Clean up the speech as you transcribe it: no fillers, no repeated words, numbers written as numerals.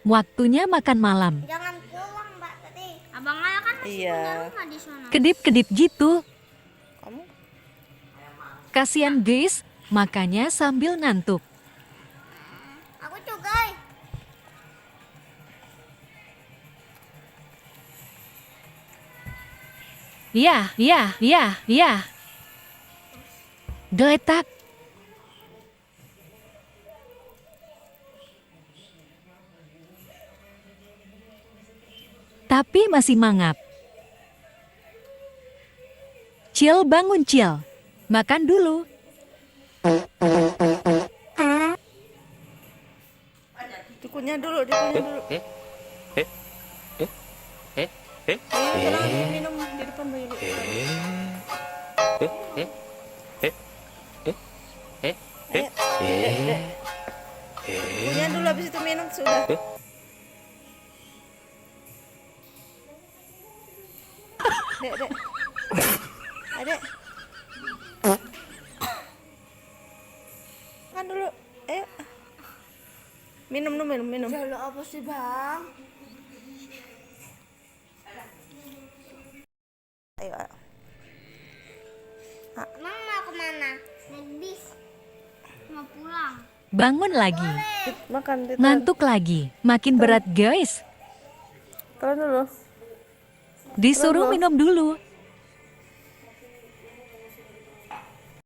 Waktunya makan malam. Jangan pulang, Mbak, tadi. Abang Ala kan masih Iya. punya rumah di sana. Kedip-kedip gitu. Kamu? Kasian guys, makanya sambil ngantuk. Aku juga. Ya. Geletak. Tapi masih mangap. Cil, bangun Cil. Makan dulu. Dikunyah dulu. Minum di depan bayi lu. Ayo, Dek. Kunyah dulu, habis itu minum sudah. Dek. Adek. Makan dulu. Ayo. Minum. Lalu apa sih, Bang? Ayo. Emang mau kemana? Naik bis. Mau pulang. Bangun lagi. Makan, ditelan. Ngantuk lagi. Makin berat guys. Telan dulu. Disuruh minum dulu.